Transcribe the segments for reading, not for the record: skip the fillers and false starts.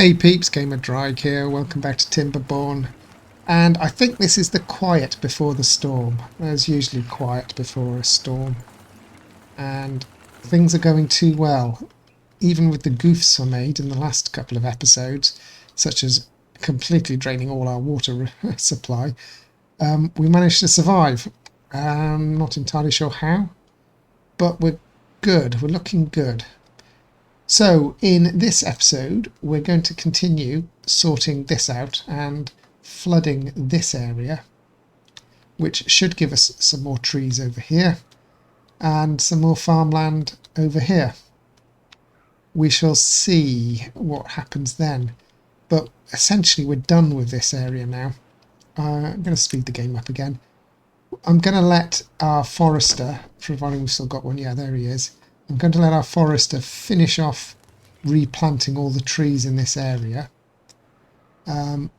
Hey peeps, Gamer Drag here, welcome back to Timberborn, and I think this is the quiet before the storm. There's usually quiet before a storm, and things are going too well, even with the goofs I made in the last couple of episodes, such as completely draining all our water supply. We managed to survive. I'm not entirely sure how, but we're good, we're looking good. So in this episode we're going to continue sorting this out and flooding this area, which should give us some more trees over here and some more farmland over here. We shall see what happens then, but essentially we're done with this area now. I'm going to speed the game up again. I'm going to let our forester, providing we've still got one, yeah, there he is. I'm going to let our forester finish off replanting all the trees in this area. And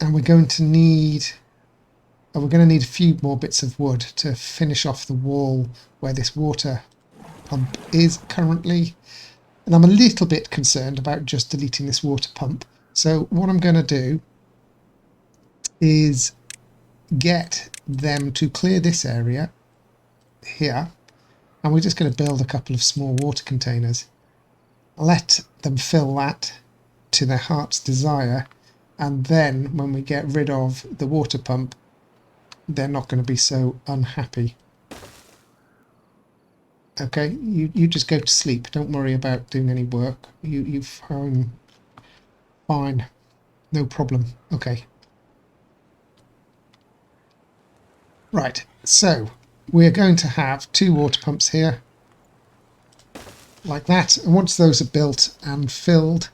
we're going to need a few more bits of wood to finish off the wall where this water pump is currently. And I'm a little bit concerned about just deleting this water pump. So what I'm going to do is get them to clear this area here. And we're just going to build a couple of small water containers. Let them fill that to their heart's desire, and then when we get rid of the water pump, they're not going to be so unhappy. Okay, you just go to sleep. Don't worry about doing any work. You fine, no problem. Okay. Right, so we're going to have two water pumps here, like that, and once those are built and filled,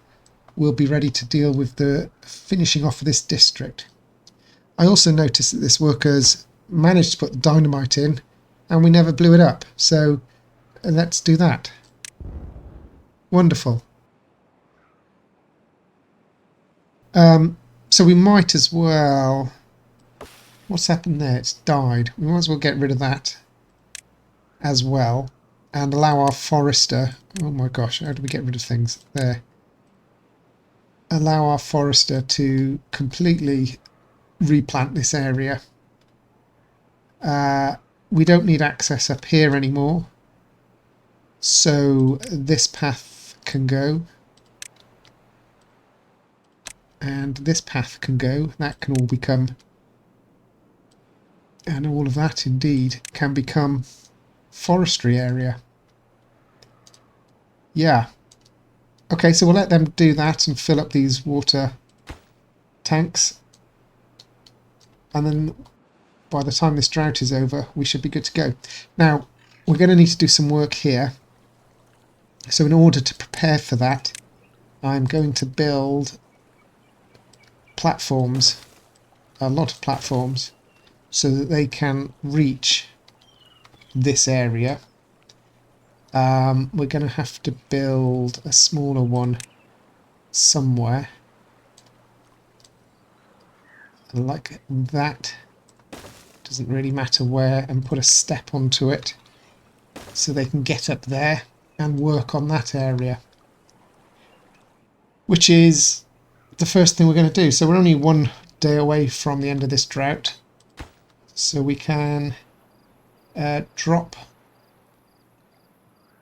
we'll be ready to deal with the finishing off of this district. I also noticed that this workers managed to put the dynamite in, and we never blew it up, so let's do that. Wonderful. So we might as well... What's happened there? It's died. We might as well get rid of that as well and allow our forester... Oh my gosh, how do we get rid of things? There. Allow our forester to completely replant this area. We don't need access up here anymore, so this path can go. And this path can go. That can all become... And all of that, indeed, can become forestry area. Yeah. Okay, so we'll let them do that and fill up these water tanks. And then by the time this drought is over, we should be good to go. Now, we're going to need to do some work here. So in order to prepare for that, I'm going to build platforms, a lot of platforms, so that they can reach this area. We're going to have to build a smaller one somewhere, like that. Doesn't really matter where, and put a step onto it so they can get up there and work on that area, which is the first thing we're going to do. So we're only one day away from the end of this drought. So we can drop,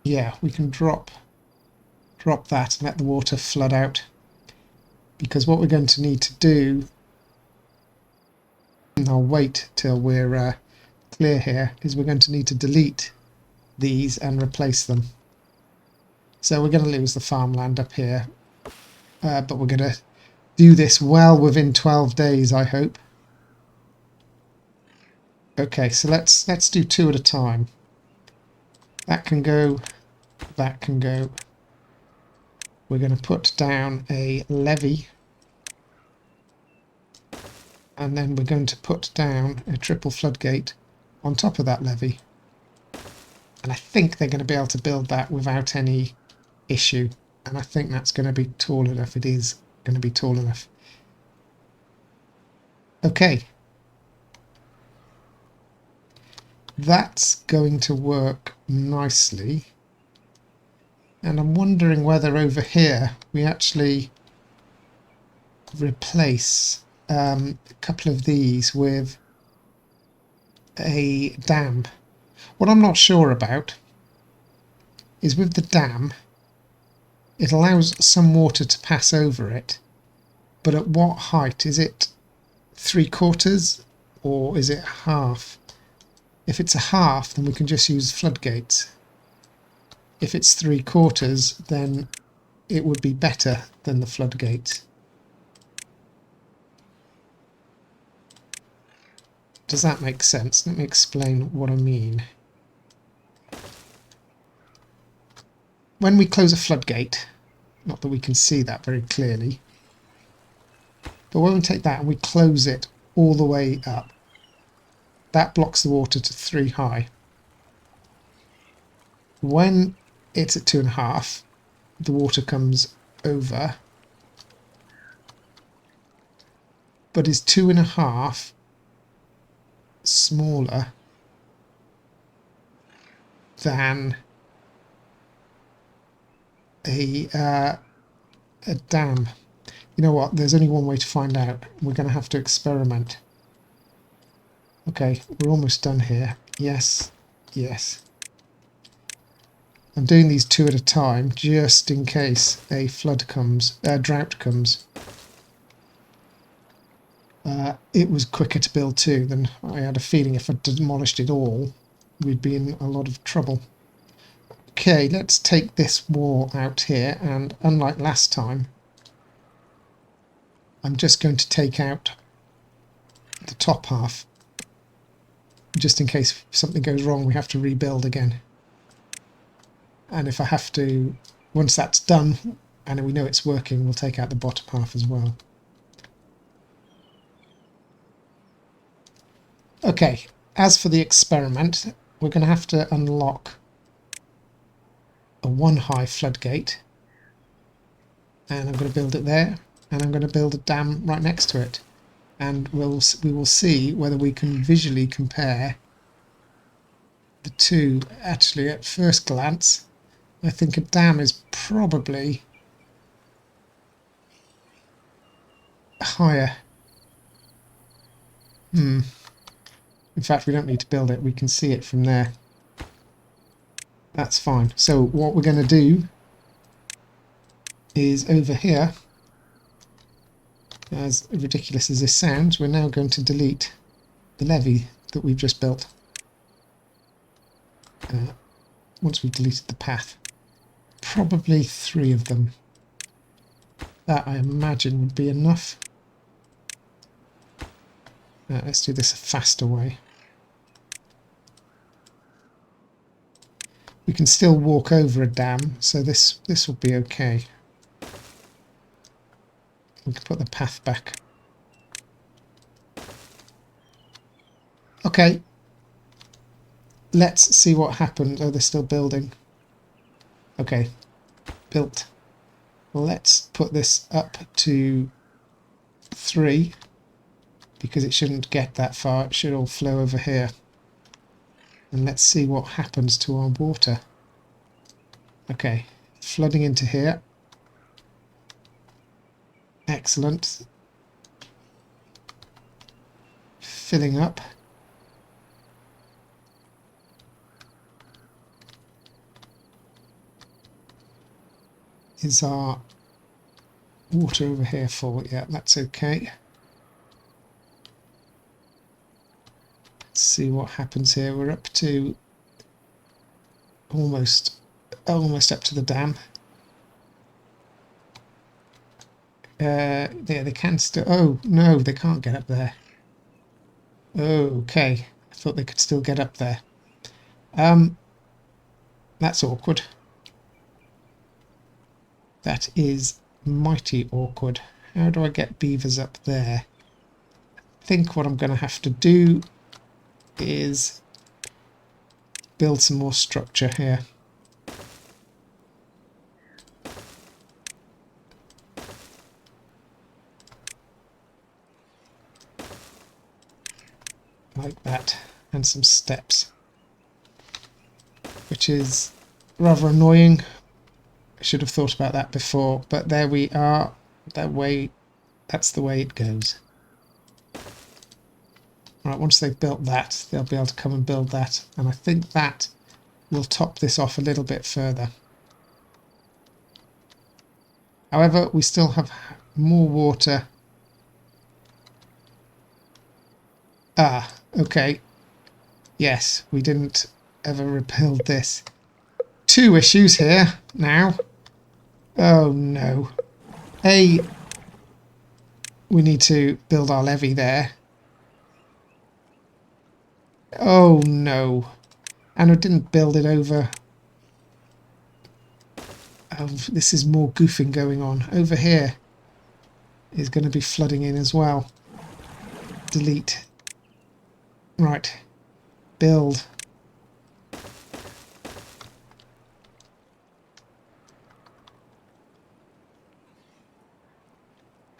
yeah, we can drop that and let the water flood out. Because what we're going to need to do, and I'll wait till we're clear here, is we're going to need to delete these and replace them. So we're going to lose the farmland up here, but we're going to do this well within 12 days, I hope. Okay, so let's do two at a time. That can go, that can go. We're going to put down a levee, and then we're going to put down a triple floodgate on top of that levee. And I think they're going to be able to build that without any issue, and I think that's going to be tall enough. It is going to be tall enough. Okay. That's going to work nicely, and I'm wondering whether over here we actually replace a couple of these with a dam. What I'm not sure about is with the dam, it allows some water to pass over it, but at what height? Is it 3/4 or is it half? If it's a half, then we can just use floodgates. If it's 3/4, then it would be better than the floodgates. Does that make sense? Let me explain what I mean. When we close a floodgate, not that we can see that very clearly, but when we take that and we close it all the way up, that blocks the water to 3 high. When it's at 2.5, the water comes over, but is 2.5 smaller than a dam? You know what, there's only one way to find out. We're going to have to experiment. Okay, we're almost done here. Yes, yes. I'm doing these 2 at a time just in case a drought comes. It was quicker to build 2 than I had a feeling if I demolished it all, we'd be in a lot of trouble. Okay, let's take this wall out here, and unlike last time, I'm just going to take out the top half, just in case something goes wrong we have to rebuild again. And if I have to, once that's done and we know it's working, we'll take out the bottom half as well. Okay, as for the experiment, we're going to have to unlock a 1 high floodgate, and I'm going to build it there, and I'm going to build a dam right next to it, and we will see whether we can visually compare the two. Actually, at first glance, I think a dam is probably higher. In fact, we don't need to build it, we can see it from there. That's fine. So what we're going to do is over here, as ridiculous as this sounds, we're now going to delete the levee that we've just built. Once we've deleted the path. Probably 3 of them. That, I imagine, would be enough. Let's do this a faster way. We can still walk over a dam, so this will be okay. We can put the path back. Okay. Let's see what happens. Oh, they're still building. Okay. Built. Well, let's put this up to 3, because it shouldn't get that far. It should all flow over here. And let's see what happens to our water. Okay, flooding into here. Excellent. Filling up. Is our water over here full? Yeah, that's okay. Let's see what happens here. We're up to almost up to the dam. There, they can still... Oh, no, they can't get up there. Okay, I thought they could still get up there. That's awkward. That is mighty awkward. How do I get beavers up there? I think what I'm going to have to do is build some more structure here. Like that, and some steps, which is rather annoying. I should have thought about that before, but there we are. That way That's the way it goes. Alright, once they've built that, they'll be able to come and build that. And I think that will top this off a little bit further. However, we still have more water. Ah, okay. Yes, we didn't ever rebuild this. Two issues here now. Oh no. A, we need to build our levee there. Oh no. And I didn't build it over. Oh, this is more goofing going on. Over here is going to be flooding in as well. Delete. Right. Build.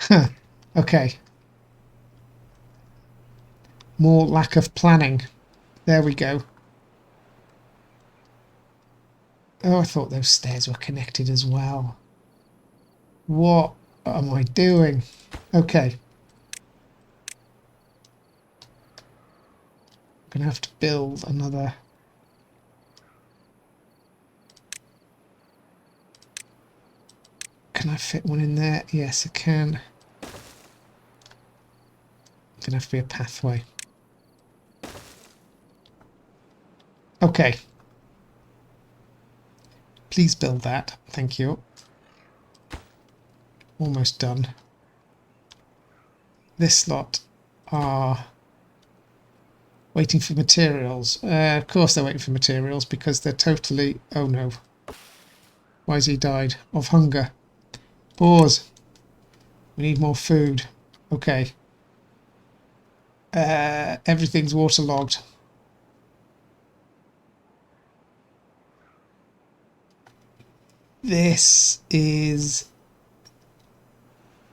Huh. Okay. More lack of planning. There we go. Oh, I thought those stairs were connected as well. What am I doing? Okay. I'm going to have to build another. Can I fit one in there? Yes, I can. Going to have to be a pathway. Okay. Please build that. Thank you. Almost done. This lot are waiting for materials. Of course they're waiting for materials because they're totally... Oh no. Why has he died? Of hunger. Pause. We need more food. Okay. Everything's waterlogged. This is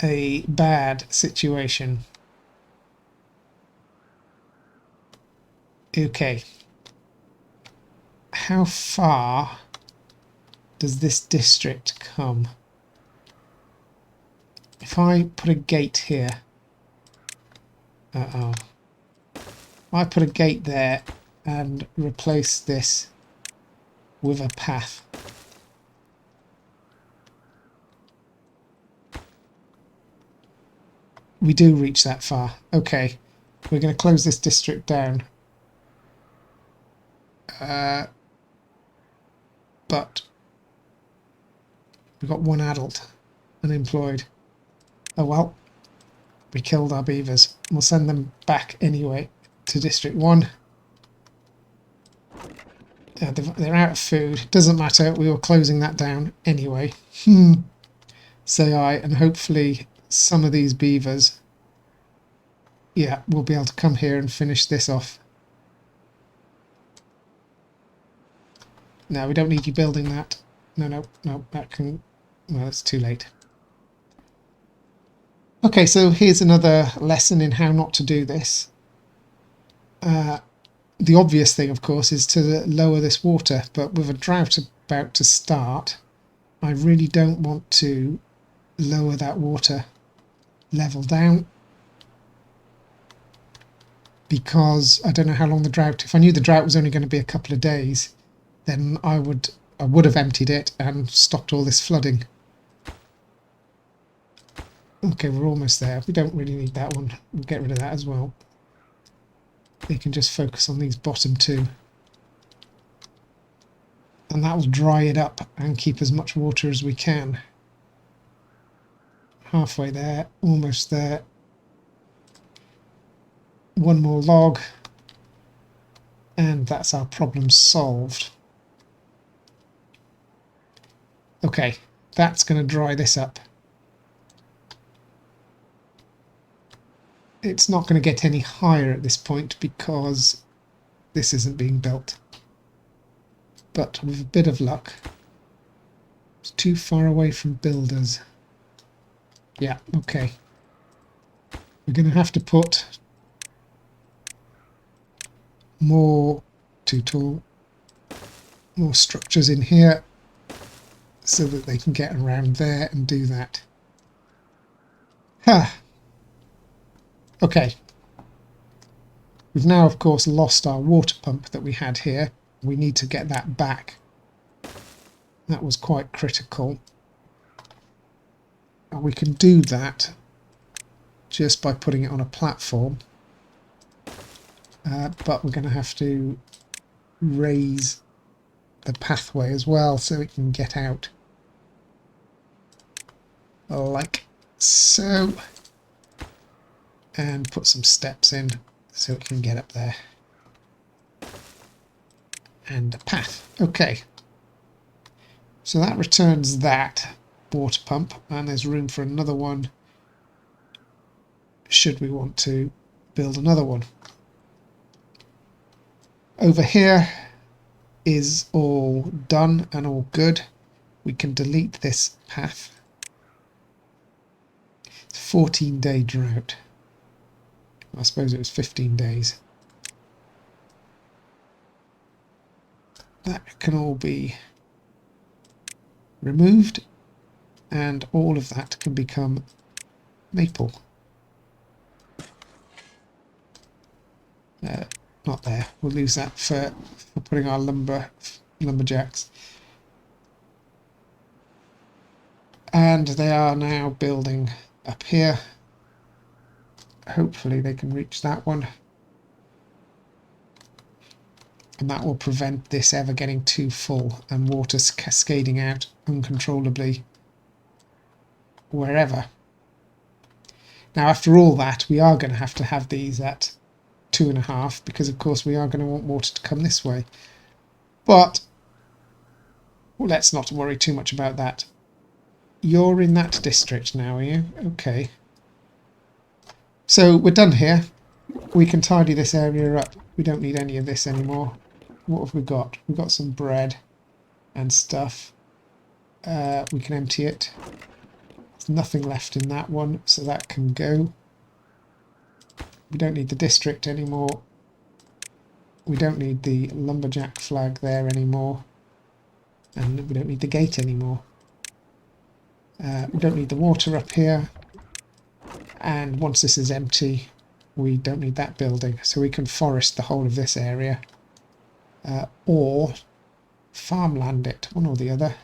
a bad situation. Okay. How far does this district come? If I put a gate here... Uh-oh. If I put a gate there and replace this with a path... We do reach that far. Okay. We're going to close this district down. But we've got one adult unemployed. Oh well. We killed our beavers. We'll send them back anyway to District 1. They're out of food. Doesn't matter. We were closing that down anyway. Say I. And hopefully some of these beavers, yeah, will be able to come here and finish this off. No, we don't need you building that. No, that can... Well, it's too late. Okay, so here's another lesson in how not to do this. The obvious thing, of course, is to lower this water, but with a drought about to start, I really don't want to lower that water level down, because I don't know how long the drought... If I knew the drought was only going to be a couple of days, then I would have emptied it and stopped all this flooding. Okay, we're almost there. We don't really need that one. We'll get rid of that as well. They can just focus on these bottom two. And that will dry it up and keep as much water as we can. Halfway there, almost there. One more log. And that's our problem solved. Okay, that's going to dry this up. It's not going to get any higher at this point because this isn't being built. But with a bit of luck, it's too far away from builders. Yeah, okay. We're going to have to put more more structures in here so that they can get around there and do that. Ha! Okay. We've now, of course, lost our water pump that we had here. We need to get that back. That was quite critical. And we can do that just by putting it on a platform. But we're going to have to raise the pathway as well so it can get out. Like so. And put some steps in so it can get up there. And a path. Okay. So that returns that water pump, and there's room for another one should we want to build another one. Over here is all done and all good. We can delete this path. It's a 14-day drought. I suppose it was 15 days. That can all be removed, and all of that can become maple. Not there. We'll lose that for putting our lumberjacks. And they are now building up here. Hopefully they can reach that one. And that will prevent this ever getting too full and water cascading out uncontrollably wherever. Now, after all that, we are going to have these at 2.5 because, of course, we are going to want water to come this way. But let's not worry too much about that. You're in that district now, are you? Okay. So we're done here. We can tidy this area up. We don't need any of this anymore. What have we got? We've got some bread and stuff. We can empty it. There's nothing left in that one, so that can go. We don't need the district anymore. We don't need the lumberjack flag there anymore. And we don't need the gate anymore. We don't need the water up here. And once this is empty, we don't need that building. So we can forest the whole of this area. Or farmland it, one or the other.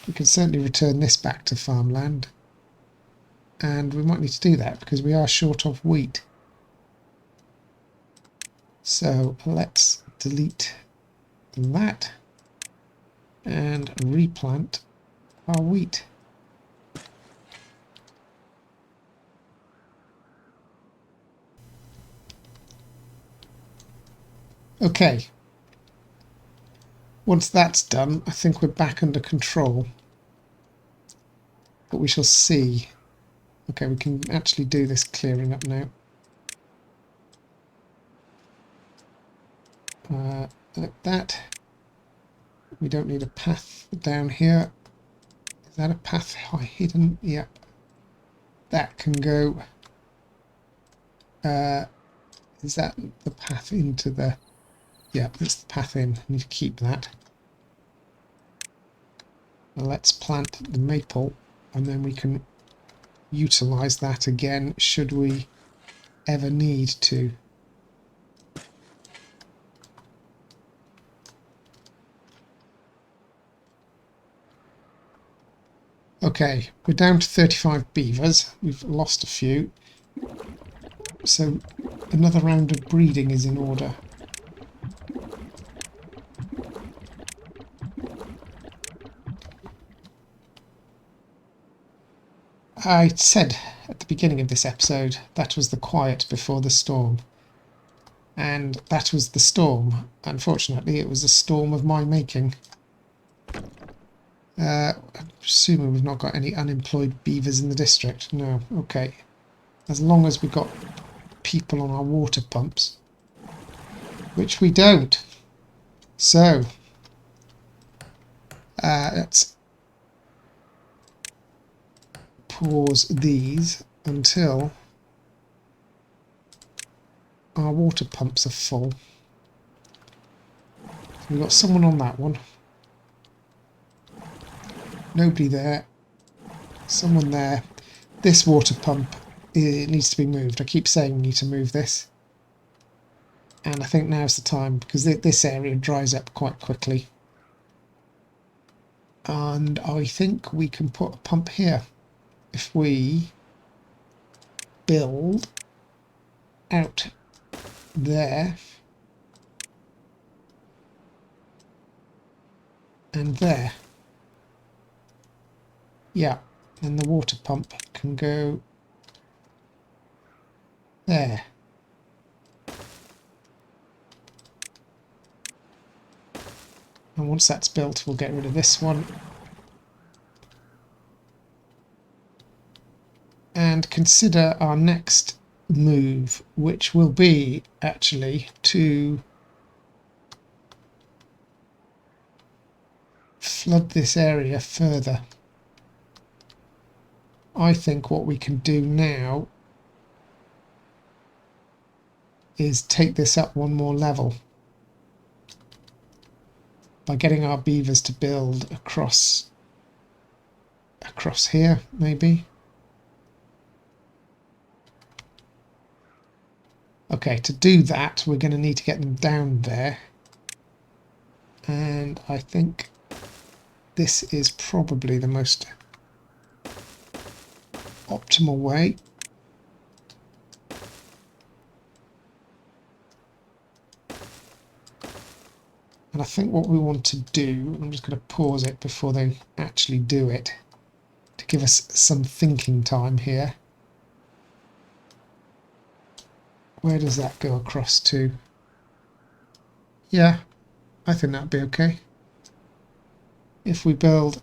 We can certainly return this back to farmland. And we might need to do that because we are short of wheat. So let's delete that and replant our wheat. Okay. Once that's done, I think we're back under control. But we shall see. Okay, we can actually do this clearing up now. Like that. We don't need a path down here. Is that a path hidden? Yep. That can go. Is that the path into the... Yeah, that's the path in. I need to keep that. Now let's plant the maple, and then we can utilise that again should we ever need to. Okay, we're down to 35 beavers. We've lost a few. So another round of breeding is in order. I said at the beginning of this episode that was the quiet before the storm. And that was the storm. Unfortunately, it was a storm of my making. I'm assuming we've not got any unemployed beavers in the district. No, okay. As long as we've got people on our water pumps. Which we don't. So, let's pause these until our water pumps are full. We've got someone on that one. Nobody there. Someone there. This water pump it needs to be moved. I keep saying we need to move this. And I think now's the time, because this area dries up quite quickly. And I think we can put a pump here. If we build out there and there. Yeah, and the water pump can go there. And once that's built, we'll get rid of this one. And consider our next move, which will be actually to flood this area further. I think what we can do now is take this up one more level by getting our beavers to build across here, maybe. Okay, to do that, we're going to need to get them down there. And I think this is probably the most optimal way. And I think what we want to do, I'm just going to pause it before they actually do it, to give us some thinking time here. Where does that go across to? Yeah, I think that'd be okay. If we build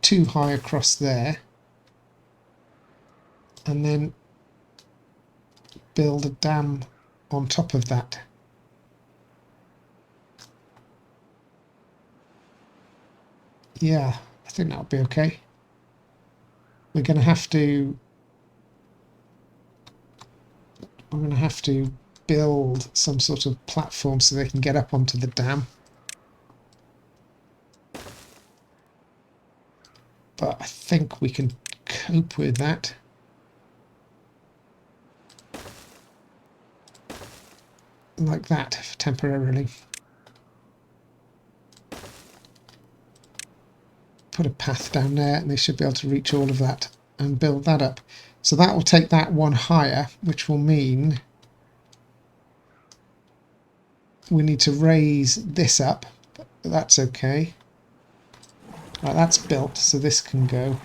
too high across there, and then build a dam on top of that. Yeah, I think that'll be okay. We're going to have to build some sort of platform so they can get up onto the dam. But I think we can cope with that. Like that, temporarily. Put a path down there and they should be able to reach all of that and build that up. So that will take that one higher, which will mean we need to raise this up, but that's okay. Right, that's built, so this can go.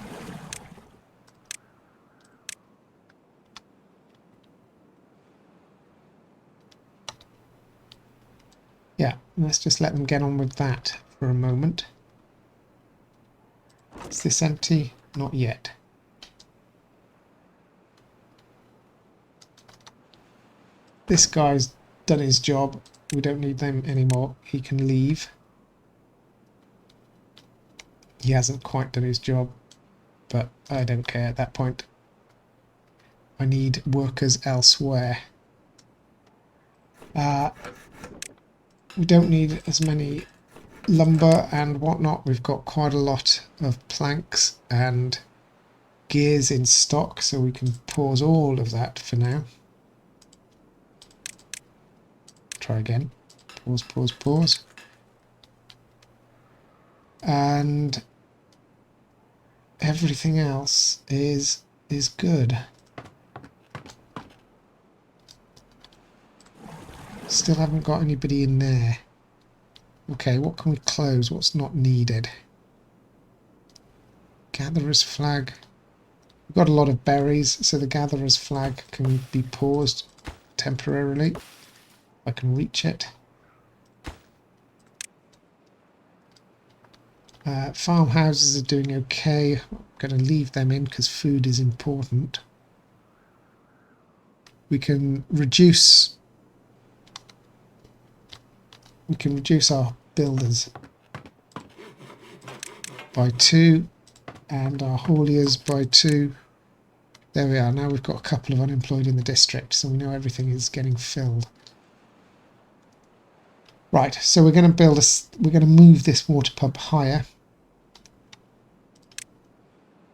Yeah, let's just let them get on with that for a moment. Is this empty? Not yet. This guy's done his job. We don't need them anymore. He can leave. He hasn't quite done his job, but I don't care at that point. I need workers elsewhere. We don't need as many lumber and whatnot. We've got quite a lot of planks and gears in stock, so we can pause all of that for now. Try again. Pause, pause, pause. And everything else is good. Still haven't got anybody in there. Okay, what can we close? What's not needed? Gatherer's flag. We've got a lot of berries, so the gatherer's flag can be paused temporarily. I can reach it. Farmhouses are doing okay. I'm going to leave them in because food is important. We can reduce our builders by 2 and our hauliers by 2. There we are. Now we've got a couple of unemployed in the district, so we know everything is getting filled. Right, so we're going to move this water pump higher.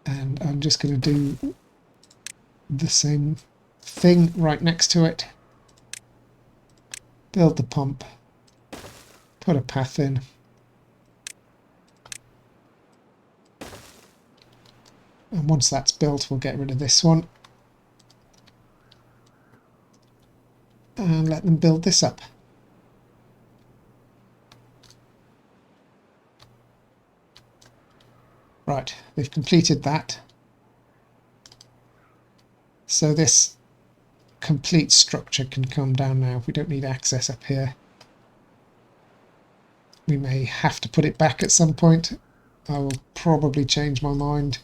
And I'm just going to do the same thing right next to it. Build the pump. Put a path in. And once that's built, we'll get rid of this one. And let them build this up. Right, they've completed that. So this complete structure can come down now. We don't need access up here. We may have to put it back at some point. I will probably change my mind.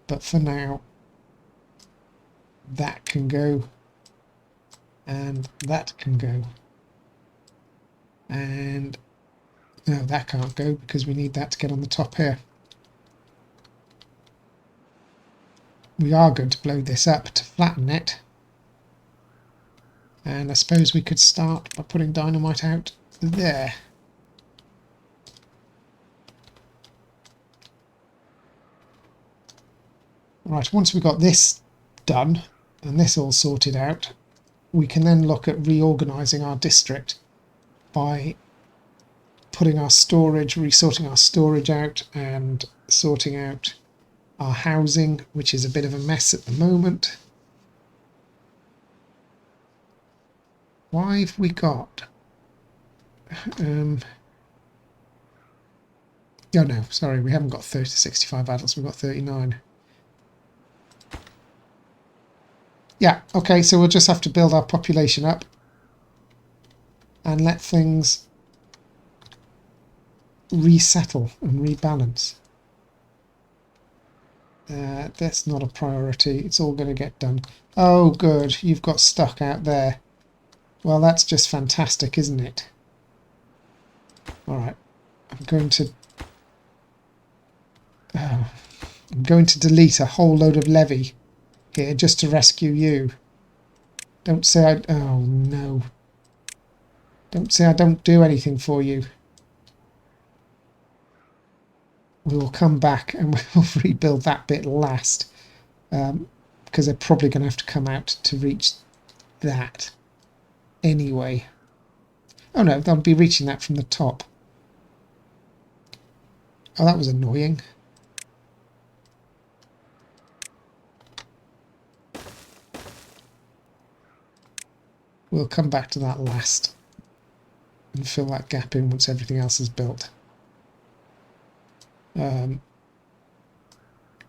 But for now, that can go. And that can go. And no, that can't go because we need that to get on the top here. We are going to blow this up to flatten it. And I suppose we could start by putting dynamite out there. Right, once we've got this done and this all sorted out, we can then look at reorganising our district by putting our storage, resorting our storage out and sorting out our housing, which is a bit of a mess at the moment. Why have we got... oh no, sorry, we haven't got 65 adults, we've got 39. Yeah, okay, so we'll just have to build our population up and let things resettle and rebalance. That's not a priority. It's all going to get done. Oh, good. You've got stuck out there. Well, that's just fantastic, isn't it? All right. I'm going to delete a whole load of levy here just to rescue you. Don't say I... Oh, no. Don't say I don't do anything for you. We will come back and we'll rebuild that bit last. Because they're probably going to have to come out to reach that anyway. Oh no, they'll be reaching that from the top. Oh, that was annoying. We'll come back to that last and fill that gap in once everything else is built.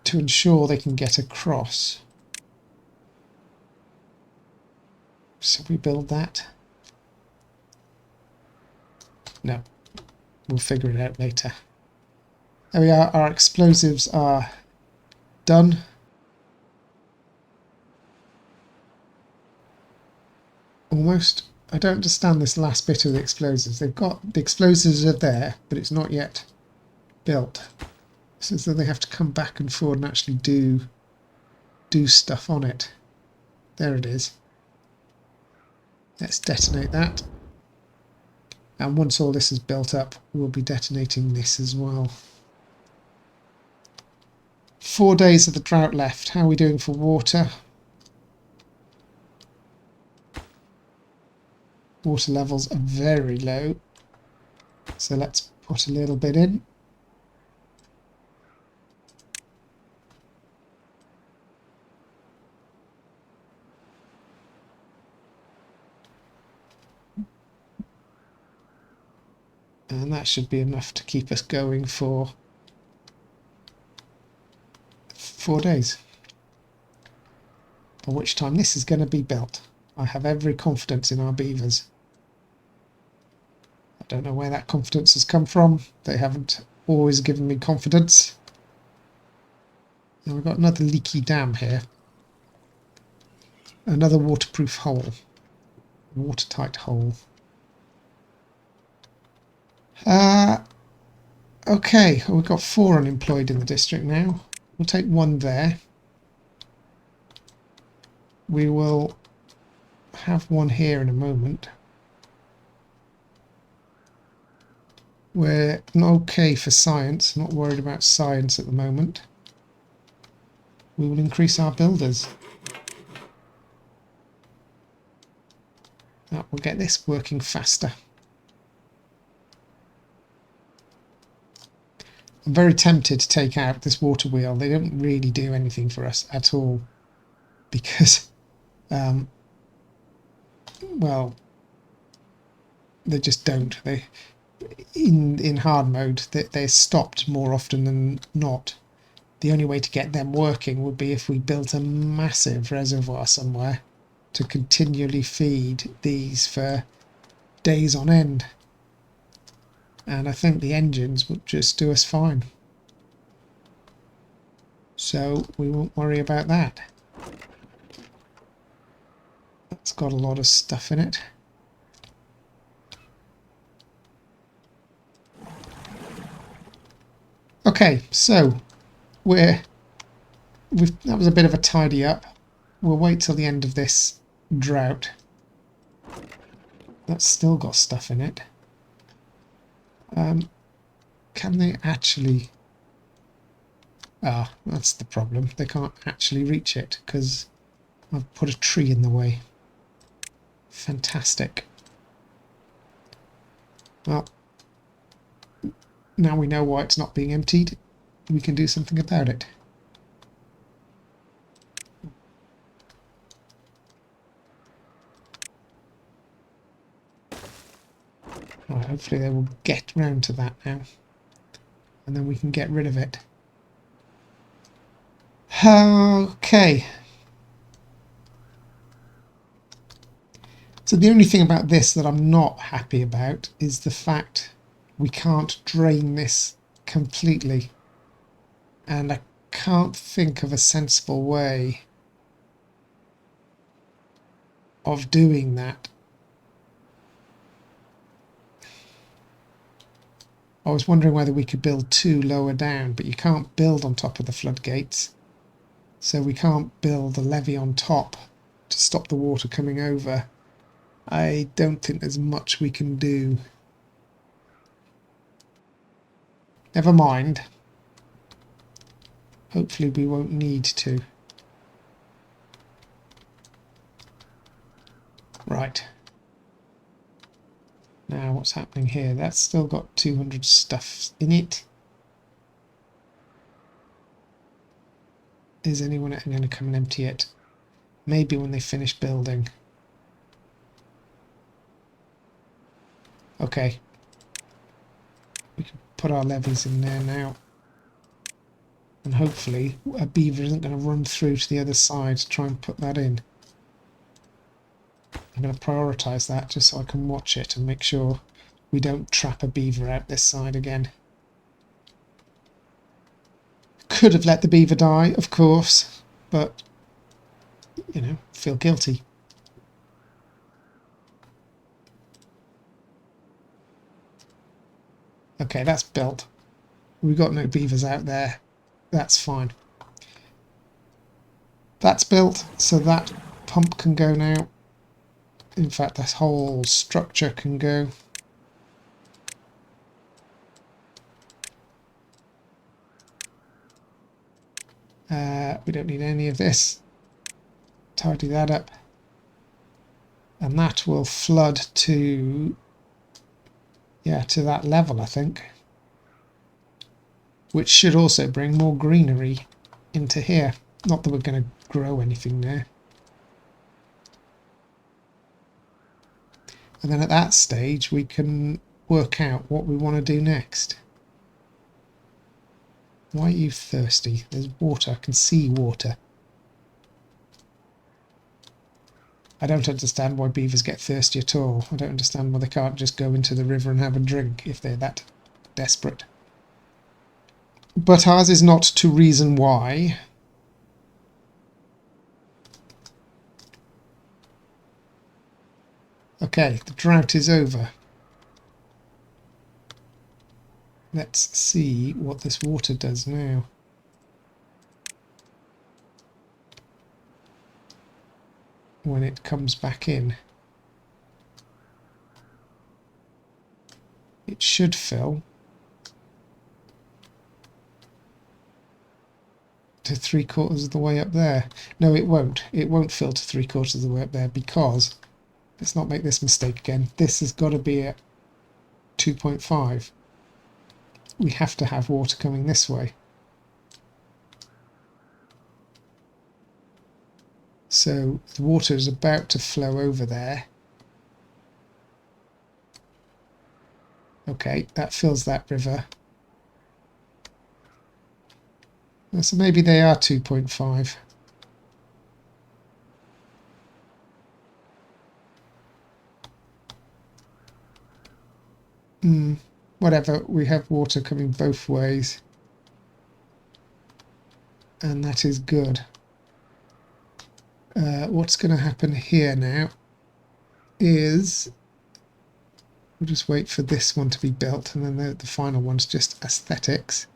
To ensure they can get across. So we build that. No, we'll figure it out later. There we are, our explosives are done. Almost. I don't understand this last bit of the explosives. They've got, the explosives are there, but it's not yet built. So they have to come back and forward and actually do stuff on it. There it is. Let's detonate that. And once all this is built up, we'll be detonating this as well. 4 days of the drought left. How are we doing for water? Water levels are very low. So let's put a little bit in. And that should be enough to keep us going for 4 days. By which time this is going to be built. I have every confidence in our beavers. I don't know where that confidence has come from. They haven't always given me confidence. And we've got another leaky dam here. Another waterproof hole. Watertight hole. Okay, we've got 4 unemployed in the district now. We'll take 1 there. We will have 1 here in a moment. We're okay for science, not worried about science at the moment. We will increase our builders. That will get this working faster. I'm very tempted to take out this water wheel. They don't really do anything for us at all because, well, they just don't. They in hard mode they're stopped more often than not. The only way to get them working would be if we built a massive reservoir somewhere to continually feed these for days on end. And I think the engines would just do us fine. So we won't worry about that. That's got a lot of stuff in it. Okay, so that was a bit of a tidy up. We'll wait till the end of this drought. That's still got stuff in it. Can they actually... Ah, that's the problem. They can't actually reach it because I've put a tree in the way. Fantastic. Well, now we know why it's not being emptied. We can do something about it. Right, hopefully they will get round to that now. And then we can get rid of it. Okay. So the only thing about this that I'm not happy about is the fact we can't drain this completely. And I can't think of a sensible way of doing that. I was wondering whether we could build two lower down, but you can't build on top of the floodgates. So we can't build a levee on top to stop the water coming over. I don't think there's much we can do. Never mind. Hopefully we won't need to. Right. Now what's happening here? That's still got 200 stuff in it. Is anyone going to come and empty it? Maybe when they finish building. Okay. We can put our levees in there now. And hopefully a beaver isn't going to run through to the other side to try and put that in. I'm going to prioritise that just so I can watch it and make sure we don't trap a beaver out this side again. Could have let the beaver die, of course, but, you know, feel guilty. Okay, that's built. We've got no beavers out there. That's fine. That's built, so that pump can go now. In fact, this whole structure can go. We don't need any of this. Tidy that up. And that will flood to, yeah, to that level, I think. Which should also bring more greenery into here. Not that we're going to grow anything there. And then at that stage we can work out what we want to do next. Why are you thirsty? There's water. I can see water. I don't understand why beavers get thirsty at all. I don't understand why they can't just go into the river and have a drink if they're that desperate. But ours is not to reason why. Okay, the drought is over. Let's see what this water does now. When it comes back in. It should fill to 3/4 of the way up there. No, it won't. It won't fill to 3/4 of the way up there because Let's not make this mistake again. This has got to be at 2.5. We have to have water coming this way. So the water is about to flow over there. Okay, that fills that river. So maybe they are 2.5. Whatever, we have water coming both ways. And that is good. What's going to happen here now is we'll just wait for this one to be built, and then the final one's just aesthetics.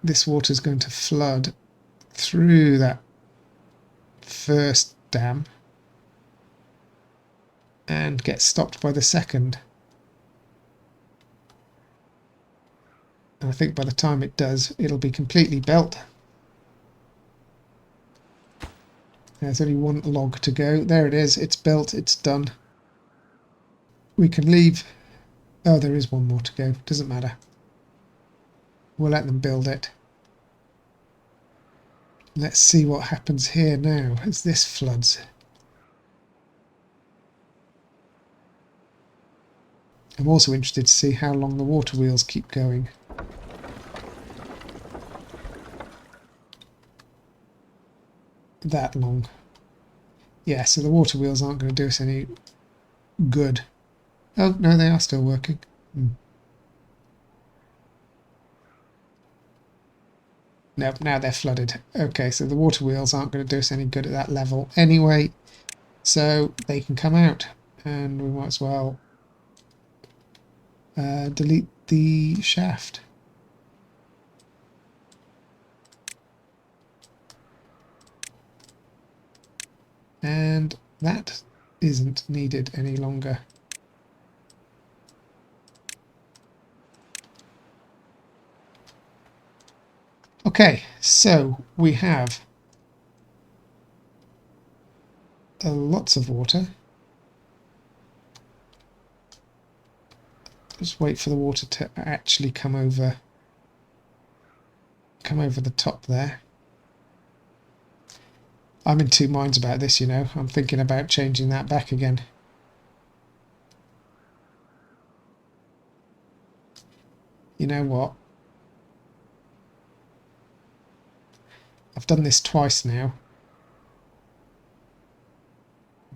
This water is going to flood through that first dam and get stopped by the second. And I think by the time it does, it'll be completely built. There's only one log to go. There it is. It's built. It's done. We can leave. Oh, there is one more to go. Doesn't matter. We'll let them build it. Let's see what happens here now as this floods. I'm also interested to see how long the water wheels keep going. That long. Yeah, so the water wheels aren't going to do us any good. Oh, no, they are still working. Nope, now they're flooded. Okay, so the water wheels aren't going to do us any good at that level anyway, so they can come out, and we might as well delete the shaft. And that isn't needed any longer. Okay, so we have lots of water. Just wait for the water to actually come over the top there. I'm in two minds about this, you know. I'm thinking about changing that back again. You know what? I've done this twice now,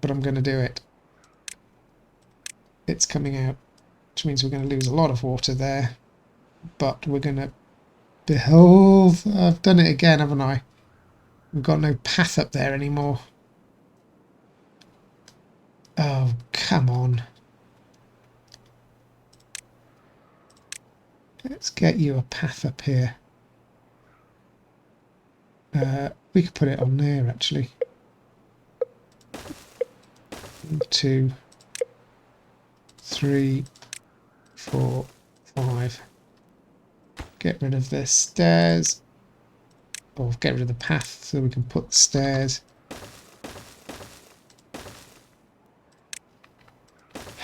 but I'm going to do it. It's coming out, which means we're going to lose a lot of water there, but we're going to... Behold, I've done it again, haven't I? We've got no path up there anymore. Oh, come on. Let's get you a path up here. We could put it on there, actually. 1, 2, 3, 4, 5. Get rid of the stairs. Or get rid of the path so we can put the stairs.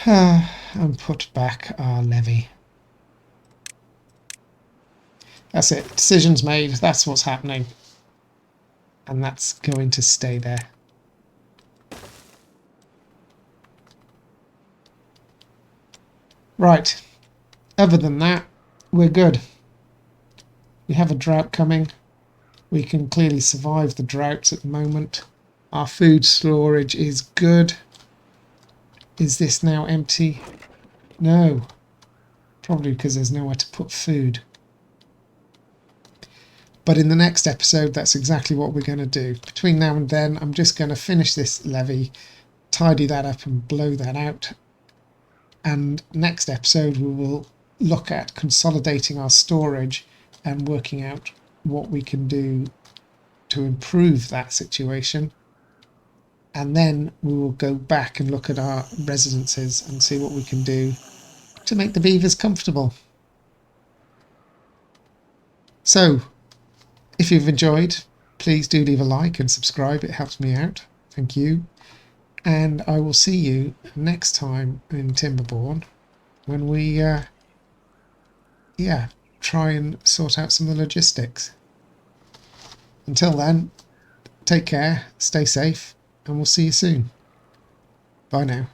And put back our levee. That's it. Decisions made. That's what's happening. And that's going to stay there. Right. Other than that, we're good. We have a drought coming. We can clearly survive the droughts at the moment. Our food storage is good. Is this now empty? No. Probably because there's nowhere to put food. But in the next episode, that's exactly what we're going to do. Between now and then, I'm just going to finish this levee, tidy that up and blow that out. And next episode, we will look at consolidating our storage and working out what we can do to improve that situation. And then we will go back and look at our residences and see what we can do to make the beavers comfortable. So, if you've enjoyed, please do leave a like and subscribe. It helps me out. Thank you. And I will see you next time in Timberborn when we, try and sort out some of the logistics. Until then, take care, stay safe, and we'll see you soon. Bye now.